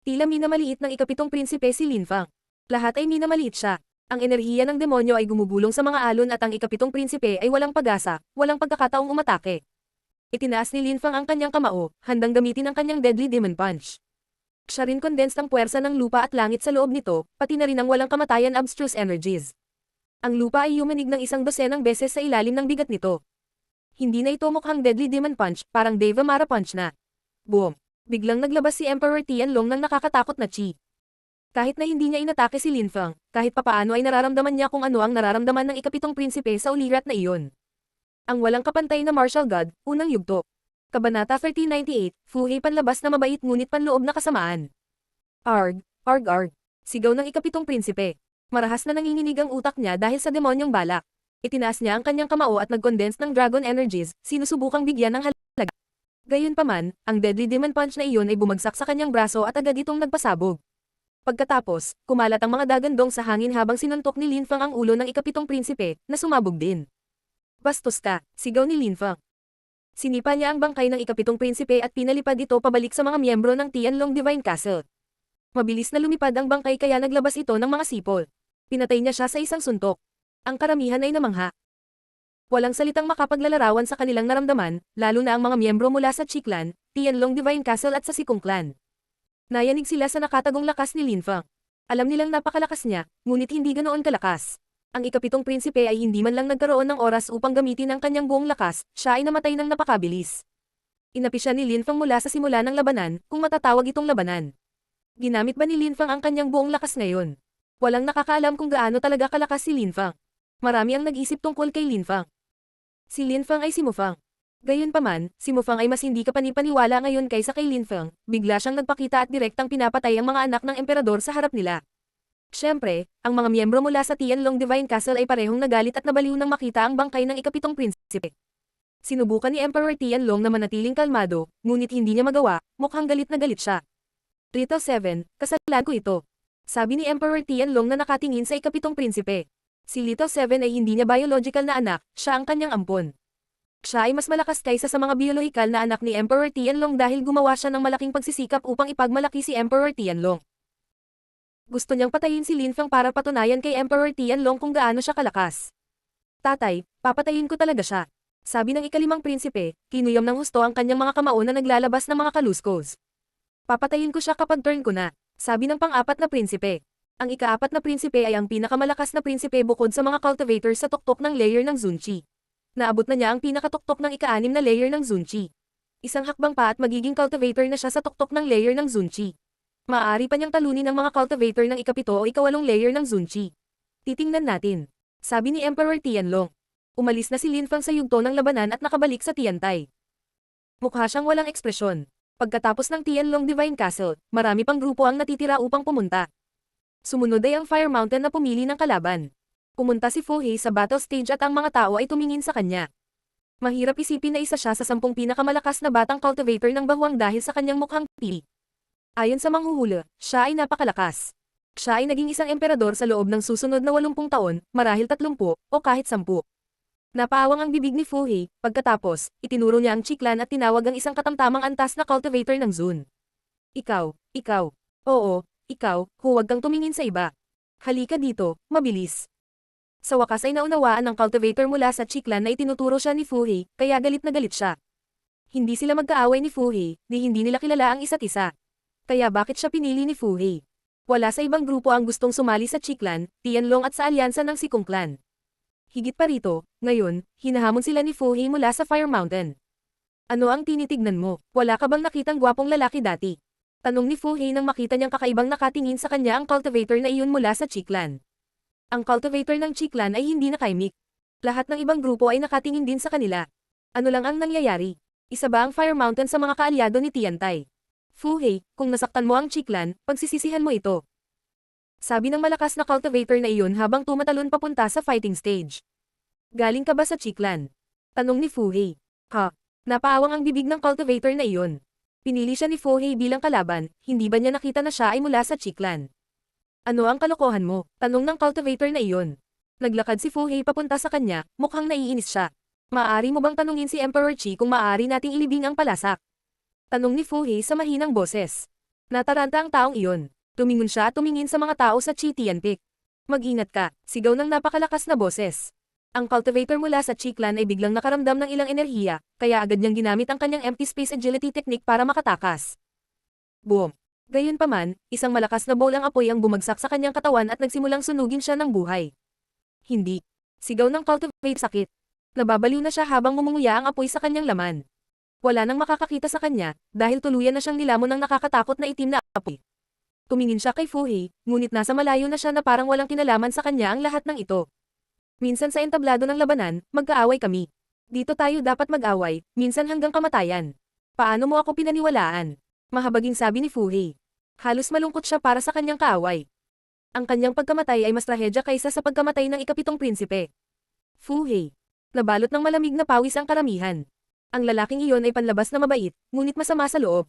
Tila minamaliit ng ika-7 prinsipe si Lin Fang. Lahat ay minamaliit siya. Ang enerhiya ng demonyo ay gumugulong sa mga alon at ang ika-7 prinsipe ay walang pag-asa, walang pagkakataong umatake. Itinaas ni Lin Fang ang kanyang kamao, handang gamitin ang kanyang deadly demon punch. Siya rin condensed ang puwersa ng lupa at langit sa loob nito, pati na rin ang walang kamatayan abstruse energies. Ang lupa ay yumanig ng 12 beses sa ilalim ng bigat nito. Hindi na ito mukhang deadly demon punch, parang Deva Mara punch na. Boom! Biglang naglabas si Emperor Tianlong ng nakakatakot na Qi. Kahit na hindi niya inatake si Lin Fang, kahit papaano ay nararamdaman niya kung ano ang nararamdaman ng ika-7 prinsipe sa ulirat na iyon. Ang walang kapantay na martial god, unang yugto. Kabanata 1398, Fu Hei panlabas na mabait ngunit panloob na kasamaan. Arg, arg arg. Sigaw ng ika-7 prinsipe. Marahas na nanginginig ang utak niya dahil sa demonyong balak. Itinaas niya ang kanyang kamao at nag-condense ng dragon energies, sinusubukang bigyan ng halaga. Gayunpaman, ang deadly demon punch na iyon ay bumagsak sa kanyang braso at agad itong nagpasabog. Pagkatapos, kumalat ang mga dagandong sa hangin habang sinuntok ni Lin Fang ang ulo ng ika-7 prinsipe, na sumabog din. Bastos ka, sigaw ni Lin Fang. Sinipa niya ang bangkay ng ika-7 prinsipe at pinalipad ito pabalik sa mga miyembro ng Tianlong Divine Castle. Mabilis na lumipad ang bangkay kaya naglabas ito ng mga sipol. Pinatay niya siya sa isang suntok. Ang karamihan ay namangha. Walang salitang makapaglalarawan sa kanilang naramdaman, lalo na ang mga miyembro mula sa Qi Clan, Tianlong Divine Castle at sa Sikong Clan. Nayanig sila sa nakatagong lakas ni Lin Fang. Alam nilang napakalakas niya, ngunit hindi ganoon kalakas. Ang ika-7 prinsipe ay hindi man lang nagkaroon ng oras upang gamitin ang kanyang buong lakas, siya ay namatay ng napakabilis. Inapi siya ni Lin Fang mula sa simula ng labanan, kung matatawag itong labanan. Ginamit ba ni Lin Fang ang kanyang buong lakas ngayon? Walang nakakaalam kung gaano talaga kalakas si Lin Fang. Marami ang nag-isip tungkol kay Lin Fang. Si Lin Fang ay si Mo Fang. Gayunpaman, si Mo Fang ay mas hindi ka panipaniwala ngayon kaysa kay Lin Fang, bigla siyang nagpakita at direktang pinapatay ang mga anak ng emperador sa harap nila. Siyempre, ang mga miyembro mula sa Tianlong Divine Castle ay parehong nagalit at nabaliw nang makita ang bangkay ng ika-7 prinsipe. Sinubukan ni Emperor Tianlong na manatiling kalmado, ngunit hindi niya magawa, mukhang galit na galit siya. Rito 7, kasalanan ko ito. Sabi ni Emperor Tianlong na nakatingin sa ika-7 prinsipe. Si Lito 7 ay hindi niya biological na anak, siya ang kanyang ampon. Siya ay mas malakas kaysa sa mga biological na anak ni Emperor Tianlong dahil gumawa siya ng malaking pagsisikap upang ipagmalaki si Emperor Tianlong. Gusto niyang patayin si Lin Fang para patunayan kay Emperor Tianlong kung gaano siya kalakas. Tatay, papatayin ko talaga siya. Sabi ng ika-5 prinsipe, kinuyom ng husto ang kanyang mga kamao na naglalabas ng mga kaluskos. Papatayin ko siya kapag turn ko na, sabi ng pang-4 na prinsipe. Ang ika-4 na prinsipe ay ang pinakamalakas na prinsipe bukod sa mga cultivators sa tuktok ng layer ng Zun Qi. Naabot na niya ang pinakatuktok ng ika-6 na layer ng Zun Qi. Isang hakbang pa at magiging cultivator na siya sa tuktok ng layer ng Zun Qi. Maaari pa niyang talunin ang mga cultivator ng ika-7 o ika-8 layer ng Zun Qi. Titingnan natin. Sabi ni Emperor Tianlong. Umalis na si Lin Fang sa yugto ng labanan at nakabalik sa Tiantai. Mukha siyang walang ekspresyon. Pagkatapos ng Tianlong Divine Castle, marami pang grupo ang natitira upang pumunta. Sumunod ay ang Fire Mountain na pumili ng kalaban. Pumunta si Fu Hei sa battle stage at ang mga tao ay tumingin sa kanya. Mahirap isipin na isa siya sa 10 pinakamalakas na batang cultivator ng Bahuang dahil sa kanyang mukhang pili. Ayon sa manghuhula, siya ay napakalakas. Siya ay naging isang emperador sa loob ng susunod na 80 taon, marahil 30 o kahit 10. Napaawang ang bibig ni Fu Hei, pagkatapos, itinuro niya ang Chiklan at tinawag ang isang katamtamang antas na cultivator ng Zun. Ikaw. Oo, ikaw, huwag kang tumingin sa iba. Halika dito, mabilis. Sa wakas ay naunawaan ng cultivator mula sa Chiklan na itinuturo siya ni Fu Hei, kaya galit na galit siya. Hindi sila magkaaway ni Fu Hei, hindi nila kilala ang isa't isa. Kaya bakit siya pinili ni Fu Hei? Wala sa ibang grupo ang gustong sumali sa Chiklan, Tianlong at sa alyansa ng Sikong Clan. Higit pa rito, ngayon, hinahamon sila ni Fu Hei mula sa Fire Mountain. Ano ang tinitignan mo? Wala ka bang nakitang gwapong lalaki dati? Tanong ni Fu Hei nang makita niyang kakaibang nakatingin sa kanya ang cultivator na iyon mula sa Chiklan. Ang cultivator ng Chiklan ay hindi nakaimik. Lahat ng ibang grupo ay nakatingin din sa kanila. Ano lang ang nangyayari? Isa ba ang Fire Mountain sa mga kaalyado ni Tiantai? Fu Hei, kung nasaktan mo ang Chiklan, pagsisisihan mo ito. Sabi ng malakas na cultivator na iyon habang tumatalon papunta sa fighting stage. Galing ka ba sa Chiklan? Tanong ni Fu Hei. Napaawang ang bibig ng cultivator na iyon. Pinili siya ni Fu Hei bilang kalaban, hindi ba niya nakita na siya ay mula sa Chiklan? Ano ang kalokohan mo? Tanong ng cultivator na iyon. Naglakad si Fu Hei papunta sa kanya, mukhang naiinis siya. Maaari mo bang tanungin si Emperor Qi kung maaari nating ilibing ang palasak? Tanong ni Fu Hei sa mahinang boses. Nataranta ang taong iyon. Tumingon siya at tumingin sa mga tao sa Chi Tianpic. Mag-ingat ka, sigaw ng napakalakas na boses. Ang cultivator mula sa Chiklan ay biglang nakaramdam ng ilang enerhiya, kaya agad niyang ginamit ang kanyang empty space agility technique para makatakas. Boom! Gayunpaman, isang malakas na bowl ang apoy ang bumagsak sa kanyang katawan at nagsimulang sunugin siya ng buhay. Hindi. Sigaw ng cultivator sakit. Nababaliw na siya habang ngumunguya ang apoy sa kanyang laman. Wala nang makakakita sa kanya, dahil tuluyan na siyang nilamon ng nakakatakot na itim na apoy. Tumingin siya kay Fu Hei, ngunit nasa malayo na siya na parang walang kinalaman sa kanya ang lahat ng ito. Minsan sa entablado ng labanan, magkaaway kami. Dito tayo dapat mag-away, minsan hanggang kamatayan. Paano mo ako pinaniwalaan? Mahabaging sabi ni Fu Hei. Halos malungkot siya para sa kanyang kaaway. Ang kanyang pagkamatay ay mas trahedya kaysa sa pagkamatay ng ikapitong prinsipe. Fu Hei. Nabalot ng malamig na pawis ang karamihan. Ang lalaking iyon ay panlabas na mabait, ngunit masama sa loob.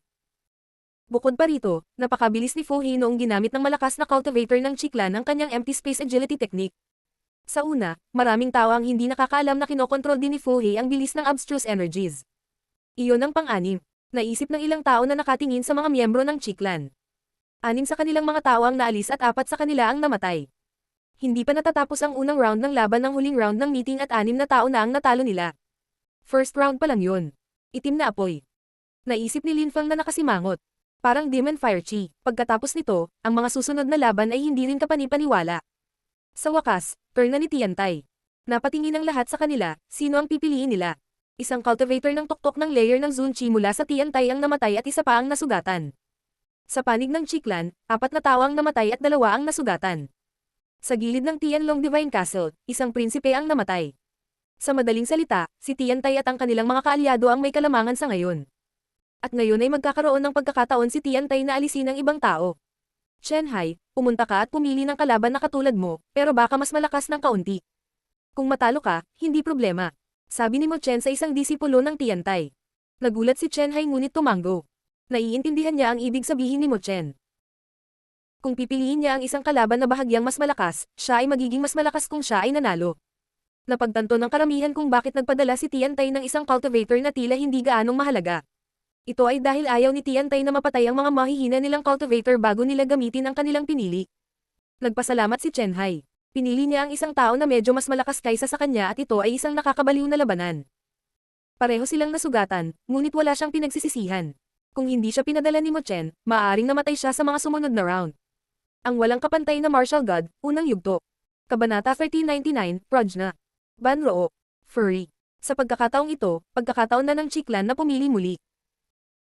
Bukod pa rito, napakabilis ni Fu Hei noong ginamit ng malakas na cultivator ng Chiklan ang kanyang empty space agility technique. Sa una, maraming tao ang hindi nakakaalam na kinokontrol din ni Fu Hei ang bilis ng abstruse energies. Iyon ang pang-anim. Naisip ng ilang tao na nakatingin sa mga miyembro ng Chiklan. 6 sa kanilang mga tao ang naalis at 4 sa kanila ang namatay. Hindi pa natatapos ang unang round ng laban ng huling round ng meeting at 6 na tao na ang natalo nila. First round pa lang yun. Itim na apoy. Naisip ni Lin Fang na nakasimangot. Parang Demon Fire Chi. Pagkatapos nito, ang mga susunod na laban ay hindi rin kapani-paniwala. Sa wakas, turn na ni Tiantai. Napatingin ang lahat sa kanila, sino ang pipiliin nila. Isang cultivator ng tuktok ng layer ng Zun Chi mula sa Tiantai ang namatay at isa pa ang nasugatan. Sa panig ng Chiklan, 4 na tao ang namatay at 2 ang nasugatan. Sa gilid ng Tianlong Divine Castle, isang prinsipe ang namatay. Sa madaling salita, si Tiantai at ang kanilang mga kaalyado ang may kalamangan sa ngayon. At ngayon ay magkakaroon ng pagkakataon si Tiantai na alisin ang ibang tao. Chen Hai, pumunta ka at pumili ng kalaban na katulad mo, pero baka mas malakas ng kaunti. Kung matalo ka, hindi problema. Sabi ni Mo Chen sa isang disipulo ng Tiantai. Nagulat si Chen Hai ngunit tumanggo. Naiintindihan niya ang ibig sabihin ni Mo Chen. Kung pipiliin niya ang isang kalaban na bahagyang mas malakas, siya ay magiging mas malakas kung siya ay nanalo. Napagtanto ng karamihan kung bakit nagpadala si Tiantai ng isang cultivator na tila hindi gaanong mahalaga. Ito ay dahil ayaw ni Tiantai na mapatay ang mga mahihina nilang cultivator bago nila gamitin ang kanilang pinili. Nagpasalamat si Chen Hai. Pinili niya ang isang tao na medyo mas malakas kaysa sa kanya at ito ay isang nakakabaliw na labanan. Pareho silang nasugatan, ngunit wala siyang pinagsisisihan. Kung hindi siya pinadala ni Mo Chen, maaaring namatay siya sa mga sumunod na round. Ang walang kapantay na martial god, unang yugto. Kabanata 1399, Prajna. Banroo. Furry. Sa pagkakataong ito, pagkakataon na ng Chiklan na pumili muli.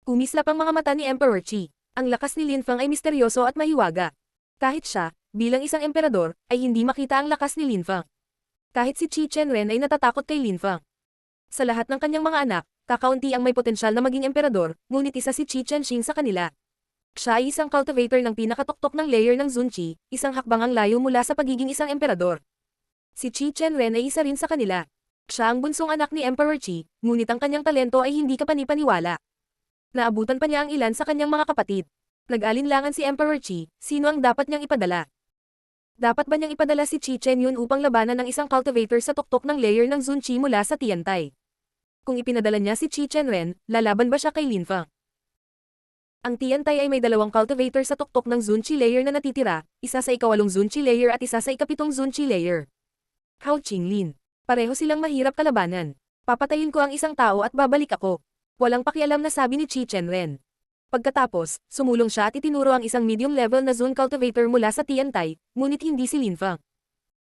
Kumislap ang mga mata ni Emperor Qi. Ang lakas ni Lin Fang ay misteryoso at mahiwaga. Kahit siya, bilang isang emperador, ay hindi makita ang lakas ni Lin Fang. Kahit si Qi Chen-ren ay natatakot kay Lin Feng. Sa lahat ng kanyang mga anak, kakaunti ang may potensyal na maging emperador, ngunit isa si Qi Chen-xing sa kanila. Siya ay isang cultivator ng pinakatuktok ng layer ng Zunqi, isang hakbangang layo mula sa pagiging isang emperador. Si Qi Chen-ren ay isa rin sa kanila. Siya ang bunsong anak ni Emperor Qi, ngunit ang kanyang talento ay hindi kapanipaniwala. Naabutan pa niya ang ilan sa kanyang mga kapatid. Nag-alinlangan si Emperor Qi, sino ang dapat niyang ipadala? Dapat ba niyang ipadala si Qi Chen Yun upang labanan ng isang cultivator sa tuktok ng layer ng Zunqi mula sa Tiantai? Kung ipinadala niya si Qi Chen-ren, lalaban ba siya kay Lin Feng? Ang Tiantai ay may dalawang cultivator sa tuktok ng Zunqi layer na natitira, isa sa ikawalong Zunqi layer at isa sa ikapitong Zunqi layer. Hao Qinglin. Pareho silang mahirap kalabanan. Papatayin ko ang isang tao at babalik ako. Walang pakialam na sabi ni Qi Chen-ren. Pagkatapos, sumulong siya at itinuro ang isang medium-level na Zun cultivator mula sa Tiantai, ngunit hindi si Lin Feng.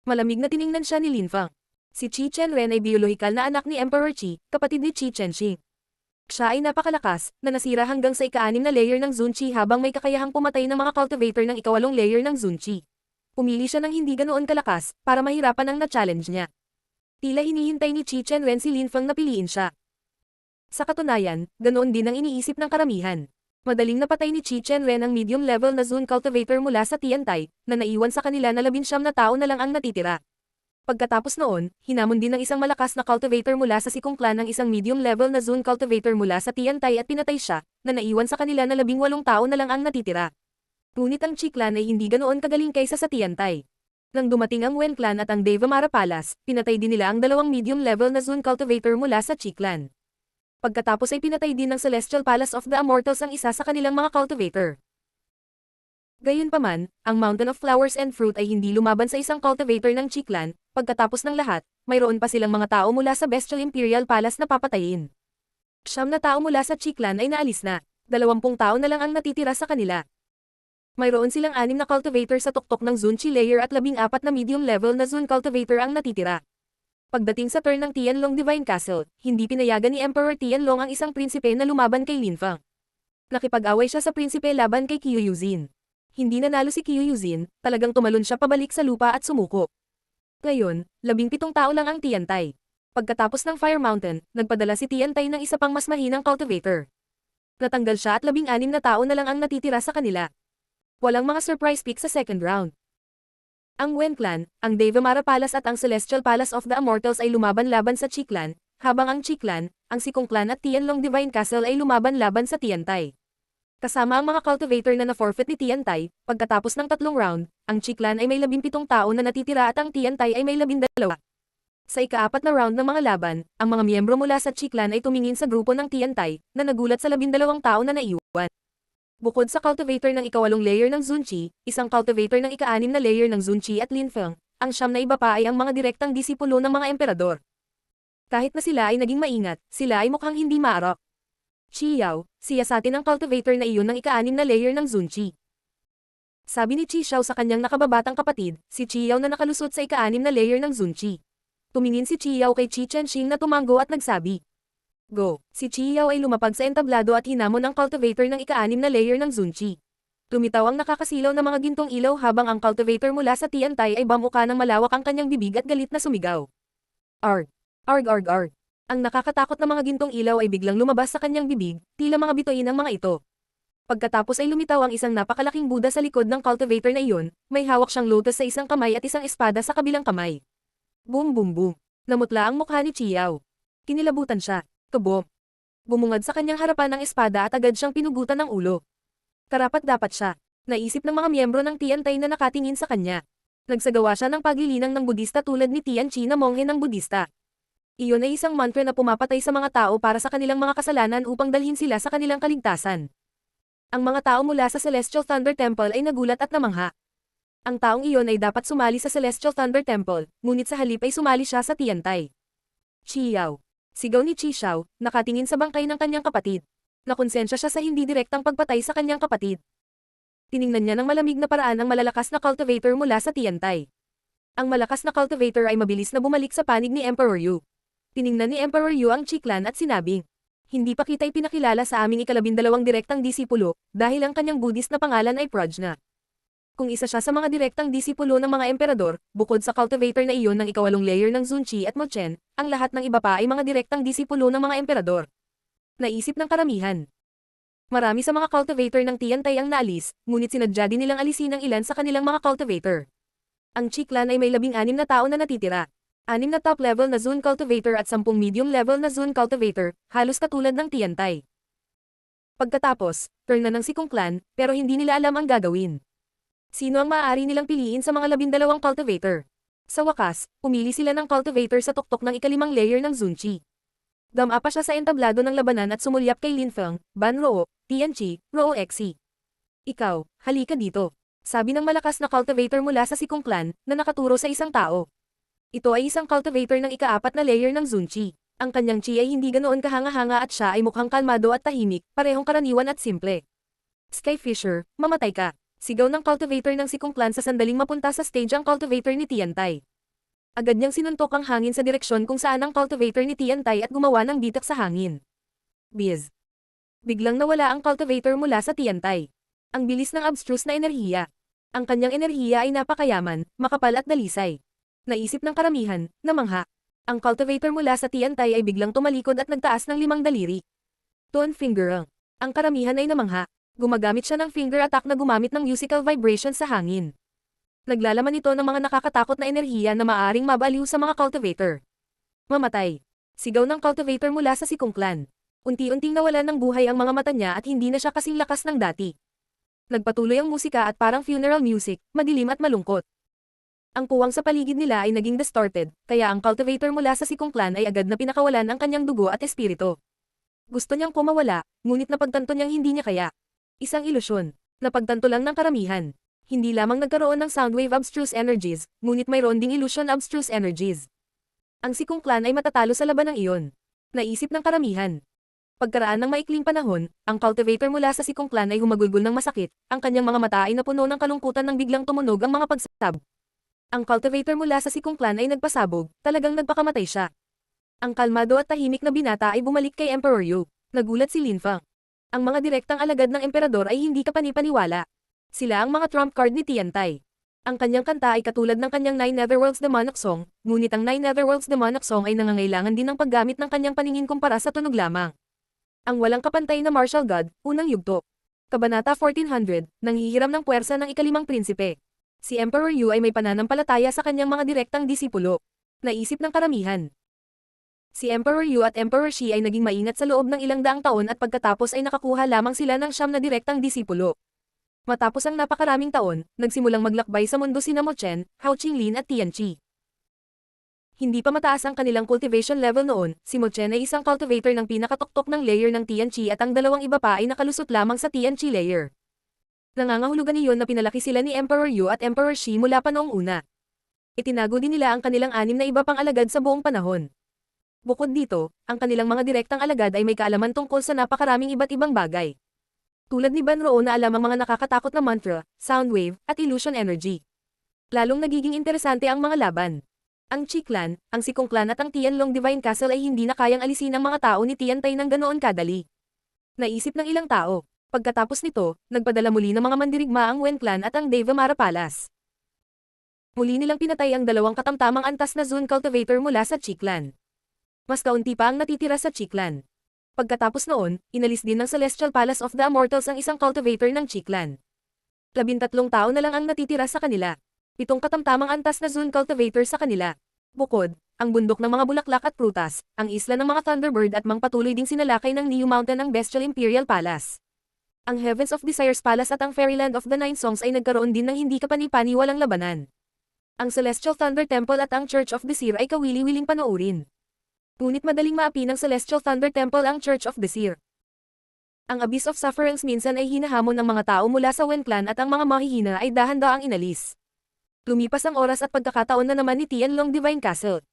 Malamig na tiningnan siya ni Lin Feng. Si Qi Chen-ren ay biolohikal na anak ni Emperor Qi, kapatid ni Qi Chen-xing. Siya ay napakalakas, na nasira hanggang sa ika-6 na layer ng Zunqi habang may kakayahang pumatay ng mga cultivator ng ikawalong layer ng Zunqi. Pumili siya ng hindi ganoon kalakas, para mahirapan ang na-challenge niya. Tila hinihintay ni Qi Chen-ren si Lin Feng na piliin siya. Sa katunayan, ganoon din ang iniisip ng karamihan. Madaling napatay ni Qi Chen-ren ang medium-level na Zun cultivator mula sa Tiantai, na naiwan sa kanila na 19 na tao na lang ang natitira. Pagkatapos noon, hinamon din ng isang malakas na cultivator mula sa Sikong clan ng isang medium-level na Zun cultivator mula sa Tiantai at pinatay siya, na naiwan sa kanila na 18 tao na lang ang natitira. Ngunit ang Qi clan ay hindi ganoon kagaling kaysa sa Tiantai. Nang dumating ang Wen clan at ang Devamara Palace, pinatay din nila ang dalawang medium-level na Zun cultivator mula sa Qi clan. Pagkatapos ay pinatay din ng Celestial Palace of the Immortals ang isa sa kanilang mga cultivator. Gayunpaman, ang Mountain of Flowers and Fruit ay hindi lumaban sa isang cultivator ng Qi clan. Pagkatapos ng lahat, mayroon pa silang mga tao mula sa Bestial Imperial Palace na papatayin. 9 na tao mula sa Qi clan ay naalis na. 20 tao na lang ang natitira sa kanila. Mayroon silang 6 na cultivator sa tuktok ng Zunqi layer at 14 na medium level na Zun cultivator ang natitira. Pagdating sa turn ng Tianlong Divine Castle, hindi pinayagan ni Emperor Tianlong ang isang prinsipe na lumaban kay Lin Feng. Nakipag-away siya sa prinsipe laban kay Qiu Yuzin. Hindi nanalo si Qiu Yuzin, talagang tumalon siya pabalik sa lupa at sumuko. Ngayon, 17 tao lang ang Tiantai. Pagkatapos ng Fire Mountain, nagpadala si Tiantai ng isa pang mas mahinang cultivator. Natanggal siya at 16 na tao na lang ang natitira sa kanila. Walang mga surprise pick sa second round. Ang Wen clan, ang Devamara Palace at ang Celestial Palace of the Immortals ay lumaban-laban sa Qi clan, habang ang Qi clan, ang Sikong clan at Tianlong Divine Castle ay lumaban-laban sa Tiantai. Kasama ang mga cultivator na na-forfeit ni Tiantai, pagkatapos ng 3 round, ang Qi clan ay may 17 tao na natitira at ang Tiantai ay may 12. Sa ika-4 na round ng mga laban, ang mga miyembro mula sa Qi clan ay tumingin sa grupo ng Tiantai, na nagulat sa 12 tao na naiwan. Bukod sa cultivator ng ikawalong layer ng Zunqi, isang cultivator ng ika-6 na layer ng Zunqi at Lin Feng, ang 9 na iba pa ay ang mga direktang disipulo ng mga emperador. Kahit na sila ay naging maingat, sila ay mukhang hindi maarok. Qi Yao, siyasatin ang cultivator na iyon ng ika-6 na layer ng Zunqi. Sabi ni Qi Xiao sa kanyang nakababatang kapatid, si Qi Yao na nakalusot sa ika-6 na layer ng Zunqi. Tumingin si Qi Yao kay Qi Chen-xing na tumango at nagsabi, "Go." Si Qi Yao ay lumapag sa entablado at hinamon ang cultivator ng ika-6 na layer ng Zunqi. Lumitaw ang nakakasilaw na mga gintong ilaw habang ang cultivator mula sa Tiantai ay bamuka ng malawak ang kanyang bibig at galit na sumigaw. Arg! Arg arg arg! Ang nakakatakot na mga gintong ilaw ay biglang lumabas sa kanyang bibig, tila mga bituin ang mga ito. Pagkatapos ay lumitaw ang isang napakalaking Buddha sa likod ng cultivator na iyon, may hawak siyang lotus sa isang kamay at isang espada sa kabilang kamay. Boom boom boom! Namutla ang mukha ni Qi Yao. Kinilabutan siya. Kabom! Bumungad sa kanyang harapan ng espada at agad siyang pinugutan ng ulo. Karapat-dapat siya. Naisip ng mga miyembro ng Tiantai na nakatingin sa kanya. Nagsagawa siya ng paglilinang ng Budista tulad ni Tian Chi na monghe ng Budista. Iyon ay isang mantra na pumapatay sa mga tao para sa kanilang mga kasalanan upang dalhin sila sa kanilang kaligtasan. Ang mga tao mula sa Celestial Thunder Temple ay nagulat at namangha. Ang taong iyon ay dapat sumali sa Celestial Thunder Temple, ngunit sa halip ay sumali siya sa Tiantai. Qi Yao. Sigaw ni Qi Xiao, nakatingin sa bangkay ng kanyang kapatid. Nakonsensya siya sa hindi direktang pagpatay sa kanyang kapatid. Tiningnan niya ng malamig na paraan ang malalakas na cultivator mula sa Tiantai. Ang malakas na cultivator ay mabilis na bumalik sa panig ni Emperor Yu. Tiningnan ni Emperor Yu ang Qi clan at sinabing, "Hindi pa kita ipinakilala sa aming ika-12 direktang disipulo, dahil ang kanyang Buddhist na pangalan ay Prajna." Kung isa siya sa mga direktang disipulo ng mga emperador, bukod sa cultivator na iyon ng ikawalong layer ng Zunchi at Mochen, ang lahat ng iba pa ay mga direktang disipulo ng mga emperador. Naisip ng karamihan. Marami sa mga cultivator ng Tiantay ang naalis, ngunit sinadya din nilang alisin ang ilan sa kanilang mga cultivator. Ang Qi clan ay may 16 na tao na natitira. 6 na top-level na Zun cultivator at 10 medium-level na Zun cultivator, halos katulad ng Tiantay. Pagkatapos, turn na ng Sikong clan, pero hindi nila alam ang gagawin. Sino ang maaari nilang piliin sa mga 12 cultivator? Sa wakas, pumili sila ng cultivator sa tuktok ng ikalimang layer ng Zunchi. Dama pa siya sa entablado ng labanan at sumulyap kay Lin Feng, Ban Roo, Tianqi, Roo Xi. Ikaw, halika dito. Sabi ng malakas na cultivator mula sa Sikong clan, na nakaturo sa isang tao. Ito ay isang cultivator ng ika-4 na layer ng Zunchi. Ang kanyang chi ay hindi ganoon kahanga-hanga at siya ay mukhang kalmado at tahimik, parehong karaniwan at simple. Skyfisher, mamatay ka. Sigaw ng cultivator ng Sikong clan sa sandaling mapunta sa stage ang cultivator ni Tiantay. Agad niyang sinuntok ang hangin sa direksyon kung saan ang cultivator ni Tiantay at gumawa ng bitak sa hangin. Biz. Biglang nawala ang cultivator mula sa Tiantay. Ang bilis ng abstruse na enerhiya. Ang kanyang enerhiya ay napakayaman, makapal at dalisay. Naisip ng karamihan, namangha. Ang cultivator mula sa Tiantay ay biglang tumalikod at nagtaas ng 5 daliri. Tuon finger. Ang karamihan ay namangha. Gumagamit siya ng finger attack na gumamit ng musical vibration sa hangin. Naglalaman ito ng mga nakakatakot na enerhiya na maaaring mabaliw sa mga cultivator. Mamatay. Sigaw ng cultivator mula sa Sikong clan. Unti-unting nawalan ng buhay ang mga mata niya at hindi na siya kasing lakas ng dati. Nagpatuloy ang musika at parang funeral music, madilim at malungkot. Ang puwang sa paligid nila ay naging distorted, kaya ang cultivator mula sa Sikong clan ay agad na pinakawalan ang kanyang dugo at espiritu. Gusto niyang kumawala, ngunit napagtanto niyang hindi niya kaya. Isang ilusyon. Napagtanto lang ng karamihan. Hindi lamang nagkaroon ng soundwave abstruse energies, ngunit mayroon ding illusion abstruse energies. Ang Sikong clan ay matatalo sa labanang iyon. Naisip ng karamihan. Pagkaraan ng maikling panahon, ang cultivator mula sa Sikong clan ay humagulgol ng masakit, ang kanyang mga mata ay napuno ng kalungkutan nang biglang tumunog ang mga pagsab. Ang cultivator mula sa Sikong clan ay nagpasabog, talagang nagpakamatay siya. Ang kalmado at tahimik na binata ay bumalik kay Emperor Yu. Nagulat si Lin Feng. Ang mga direktang alagad ng emperador ay hindi kapani-paniwala. Sila ang mga trump card ni Tiantay. Ang kanyang kanta ay katulad ng kanyang Nine Netherworlds Demonic Song, ngunit ang Nine Netherworlds Demonic Song ay nangangailangan din ng paggamit ng kanyang paningin kumpara sa tunog lamang. Ang walang kapantay na martial god, unang yugto. Kabanata 1400, nanghihiram ng puwersa ng ikalimang prinsipe. Si Emperor Yu ay may pananampalataya sa kanyang mga direktang disipulo. Naisip ng karamihan. Si Emperor Yu at Emperor Shi ay naging maingat sa loob ng ilang daang taon at pagkatapos ay nakakuha lamang sila ng 9 na direktang disipulo. Matapos ang napakaraming taon, nagsimulang maglakbay sa mundo sina Mochen, Hao Qinglin at Tianqi. Hindi pa mataas ang kanilang cultivation level noon, si Mochen ay isang cultivator ng pinakatuktok ng layer ng Tianqi at ang dalawang iba pa ay nakalusot lamang sa Tianqi layer. Nangangahulugan iyon na pinalaki sila ni Emperor Yu at Emperor Shi mula pa noong una. Itinago din nila ang kanilang 6 na iba pang alagad sa buong panahon. Bukod dito, ang kanilang mga direktang alagad ay may kaalaman tungkol sa napakaraming iba't ibang bagay. Tulad ni Ban Roo na alam ang mga nakakatakot na mantra, soundwave, at illusion energy. Lalong nagiging interesante ang mga laban. Ang Qi clan, ang Sikong clan at ang Tianlong Divine Castle ay hindi na kayang alisin ang mga tao ni Tiantay ng ganoon kadali. Naisip ng ilang tao. Pagkatapos nito, nagpadala muli ng mga mandirigma ang Wen clan at ang Devamara Palace. Muli nilang pinatay ang 2 katamtamang antas na Zun cultivator mula sa Qi clan. Mas kaunti pa ang natitira sa Qi clan. Pagkatapos noon, inalis din ng Celestial Palace of the Immortals ang isang cultivator ng Qi clan. 13 tao na lang ang natitira sa kanila. 7 katamtamang antas na Zun cultivator sa kanila. Bukod, ang bundok ng mga bulaklak at prutas, ang isla ng mga Thunderbird at patuloy ding sinalakay ng Niu Mountain ang Bestial Imperial Palace. Ang Heavens of Desires Palace at ang Fairyland of the Nine Songs ay nagkaroon din ng hindi kapani-paniwalang labanan. Ang Celestial Thunder Temple at ang Church of the Seer ay kawili-wiling panoorin. Ngunit madaling maapi ng Celestial Thunder Temple ang Church of the Seer. Ang Abyss of Sufferings minsan ay hinahamon ng mga tao mula sa Wen clan at ang mga mahihina ay dahan-daang inalis. Lumipas ang oras at pagkakataon na naman ni Tianlong Divine Castle.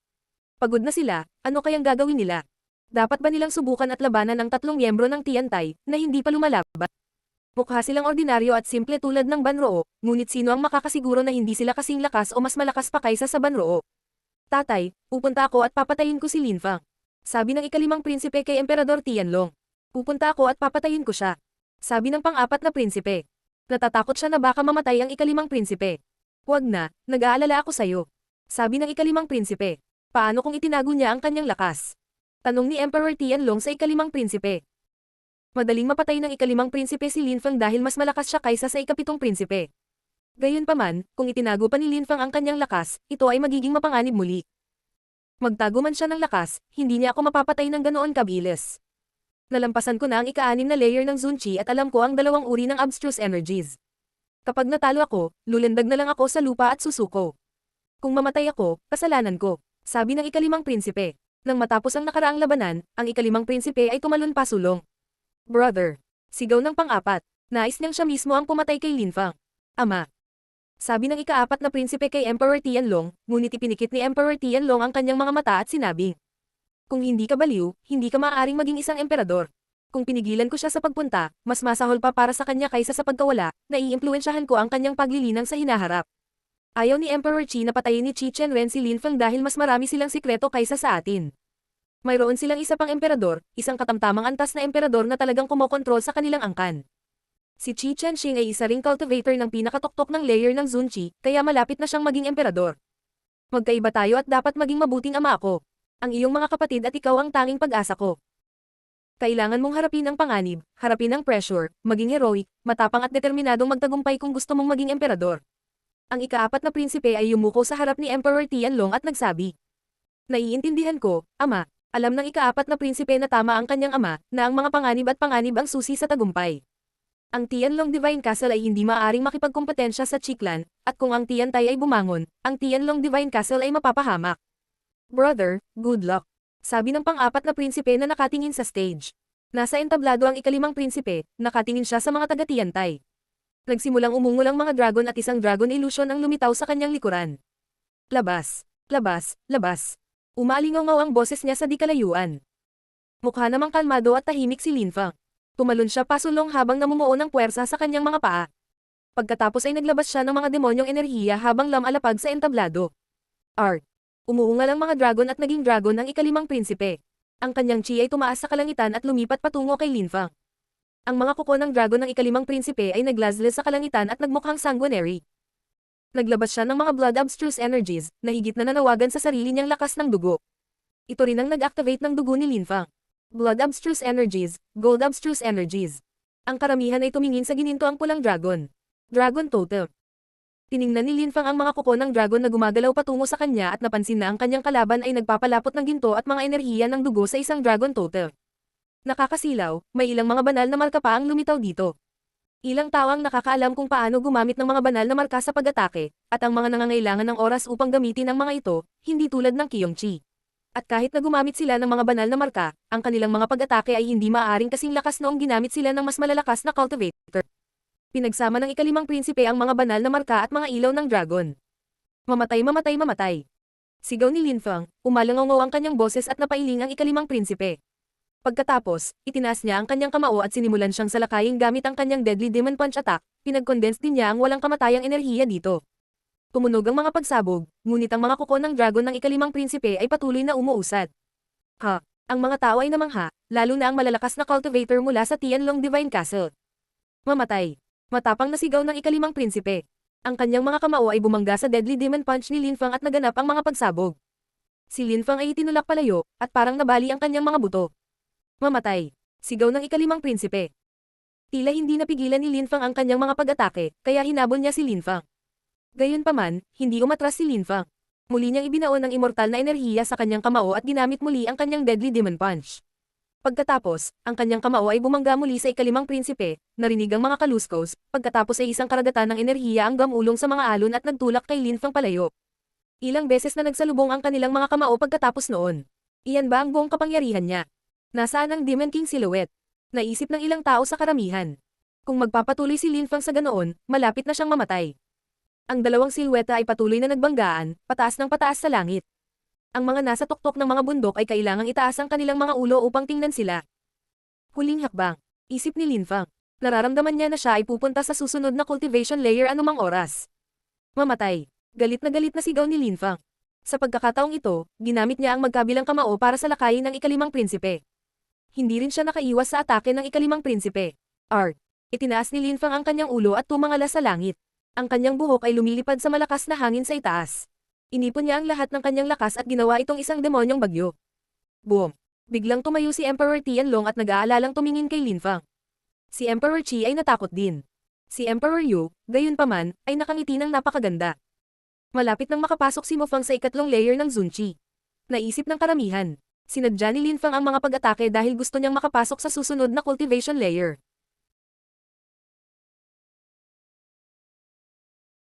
Pagod na sila, ano kayang gagawin nila? Dapat ba nilang subukan at labanan ang 3 miyembro ng Tiantay na hindi pa lumalaban? Mukha silang ordinaryo at simple tulad ng Ban Roo, ngunit sino ang makakasiguro na hindi sila kasing lakas o mas malakas pa kaysa sa Ban Roo? Tatay, pupunta ako at papatayin ko si Lin Feng. Sabi ng ikalimang prinsipe kay Emperador Tianlong. Pupunta ako at papatayin ko siya. Sabi ng pang-4 na prinsipe. Natatakot siya na baka mamatay ang ikalimang prinsipe. Huwag na, nag-aalala ako sa'yo. Sabi ng ikalimang prinsipe. Paano kung itinago niya ang kanyang lakas? Tanong ni Emperor Tianlong sa ikalimang prinsipe. Madaling mapatay ng ikalimang prinsipe si Lin Feng dahil mas malakas siya kaysa sa ikapitong prinsipe. Gayunpaman, kung itinago pa ni Lin Feng ang kanyang lakas, ito ay magiging mapanganib muli. Magtago man siya ng lakas, hindi niya ako mapapatay ng ganoon kabilis. Nalampasan ko na ang ika-6 na layer ng Zunchi at alam ko ang dalawang uri ng abstruse energies. Kapag natalo ako, lulindag na lang ako sa lupa at susuko. Kung mamatay ako, kasalanan ko, sabi ng ikalimang prinsipe. Nang matapos ang nakaraang labanan, ang ikalimang prinsipe ay tumalon pasulong. Brother, sigaw ng pang-apat, nais niyang siya mismo ang pumatay kay Lin Feng. Ama. Sabi ng ika-4 na prinsipe kay Emperor Tianlong, ngunit ipinikit ni Emperor Tianlong ang kanyang mga mata at sinabi. Kung hindi ka baliw, hindi ka maaaring maging isang emperador. Kung pinigilan ko siya sa pagpunta, mas masahol pa para sa kanya kaysa sa pagkawala, naiimpluwensyahan ko ang kanyang paglilinang sa hinaharap. Ayaw ni Emperor Qi na patayin ni Qi Qianren si Lin Feng dahil mas marami silang sikreto kaysa sa atin. Mayroon silang isa pang emperador, isang katamtamang antas na emperador na talagang kumokontrol sa kanilang angkan. Si Qi Qianxing ay isa ring cultivator ng pinakatoktok ng layer ng Zunchi, kaya malapit na siyang maging emperador. Magkaiba tayo at dapat maging mabuting ama ako. Ang iyong mga kapatid at ikaw ang tanging pag-asa ko. Kailangan mong harapin ang panganib, harapin ang pressure, maging heroic, matapang at determinadong magtagumpay kung gusto mong maging emperador. Ang ika-4 na prinsipe ay yumuko sa harap ni Emperor Tianlong at nagsabi. Naiintindihan ko, ama, alam ng ika-4 na prinsipe na tama ang kanyang ama, na ang mga panganib ang susi sa tagumpay. Ang Tianlong Divine Castle ay hindi maaaring makipagkompetensya sa Chiklan, at kung ang Tiantay ay bumangon, ang Tianlong Divine Castle ay mapapahamak. Brother, good luck. Sabi ng pang-4 na prinsipe na nakatingin sa stage. Nasa entablado ang ikalimang prinsipe, nakatingin siya sa mga taga-Tiantay. Nagsimulang umungol ang mga dragon at isang dragon illusion ang lumitaw sa kanyang likuran. Labas, labas, labas. Umalingaw ang boses niya sa di kalayuan. Mukha namang kalmado at tahimik si Lin Feng. Tumalon siya pasulong habang namumuo ng puwersa sa kanyang mga paa. Pagkatapos ay naglabas siya ng mga demonyong enerhiya habang lumalapag sa entablado. Art. Umuungal ang mga dragon at naging dragon ang ikalimang prinsipe. Ang kanyang chi ay tumaas sa kalangitan at lumipat patungo kay Lin Feng. Ang mga kuko ng dragon ng ikalimang prinsipe ay naglazle sa kalangitan at nagmukhang sanguinary. Naglabas siya ng mga blood abstruse energies, na higit na nanawagan sa sarili niyang lakas ng dugo. Ito rin ang nag-activate ng dugo ni Lin Feng. Blood abstruse energies, gold abstruse energies. Ang karamihan ay tumingin sa gininto ang pulang dragon. Dragon totem. Tiningnan ni Lin Feng ang mga kuko ng dragon na gumagalaw patungo sa kanya at napansin na ang kanyang kalaban ay nagpapalapot ng ginto at mga enerhiya ng dugo sa isang dragon totem. Nakakasilaw, may ilang mga banal na marka pa ang lumitaw dito. Ilang tao ang nakakaalam kung paano gumamit ng mga banal na marka sa pag-atake, at ang mga nangangailangan ng oras upang gamitin ang mga ito, hindi tulad ng Qiyongqi. At kahit na gumamit sila ng mga banal na marka, ang kanilang mga pag-atake ay hindi maaaring kasing lakas noong ginamit sila ng mas malalakas na cultivator. Pinagsama ng ikalimang prinsipe ang mga banal na marka at mga ilaw ng dragon. Mamatay, mamatay, mamatay. Sigaw ni Lin Feng, umalangaw ang kanyang boses at napailing ang ikalimang prinsipe. Pagkatapos, itinaas niya ang kanyang kamao at sinimulan siyang salakayin gamit ang kanyang deadly demon punch attack, pinag-condense din niya ang walang kamatayang enerhiya dito. Tumunog ang mga pagsabog, ngunit ang mga kuko ng dragon ng ikalimang prinsipe ay patuloy na umuusad. Ha! Ang mga tao ay namangha, lalo na ang malalakas na cultivator mula sa Tianlong Divine Castle. Mamatay! Matapang na sigaw ng ikalimang prinsipe. Ang kanyang mga kamao ay bumangga sa deadly demon punch ni Lin Feng at naganap ang mga pagsabog. Si Lin Feng ay itinulak palayo, at parang nabali ang kanyang mga buto. Mamatay! Sigaw ng ikalimang prinsipe. Tila hindi napigilan ni Lin Feng ang kanyang mga pag-atake, kaya hinabol niya si Lin Feng. Gayunpaman, hindi umatras si Lin Feng. Muli niyang ibinaon ang immortal na enerhiya sa kanyang kamao at ginamit muli ang kanyang deadly demon punch. Pagkatapos, ang kanyang kamao ay bumangga muli sa ikalimang prinsipe, narinig ang mga kaluskos, pagkatapos ay isang karagatan ng enerhiya ang gamulong sa mga alon at nagtulak kay Lin Feng palayo. Ilang beses na nagsalubong ang kanilang mga kamao pagkatapos noon. Iyan ba ang buong kapangyarihan niya? Nasaan ang Demon King silhouette? Naisip ng ilang tao sa karamihan. Kung magpapatuloy si Lin Feng sa ganoon, malapit na siyang mamatay. Ang dalawang silweta ay patuloy na nagbanggaan, pataas ng pataas sa langit. Ang mga nasa tuktok ng mga bundok ay kailangang itaas ang kanilang mga ulo upang tingnan sila. Huling hakbang, isip ni Lin Feng. Nararamdaman niya na siya ay pupunta sa susunod na cultivation layer anumang oras. Mamatay. Galit na sigaw ni Lin Feng. Sa pagkakataong ito, ginamit niya ang magkabilang kamao para salakayin ng ikalimang prinsipe. Hindi rin siya nakaiwas sa atake ng ikalimang prinsipe. Art. Itinaas ni Linfang ang kanyang ulo at tumangala sa langit. Ang kanyang buhok ay lumilipad sa malakas na hangin sa itaas. Inipon niya ang lahat ng kanyang lakas at ginawa itong isang demonyong bagyo. Boom! Biglang tumayo si Emperor Tianlong at nag-aalalang tumingin kay Linfang. Si Emperor Qi ay natakot din. Si Emperor Yu, gayunpaman, ay nakangiti ng napakaganda. Malapit nang makapasok si Mofang sa ikatlong layer ng Zunqi. Naisip ng karamihan. Sinadya ni Linfang ang mga pag-atake dahil gusto niyang makapasok sa susunod na cultivation layer.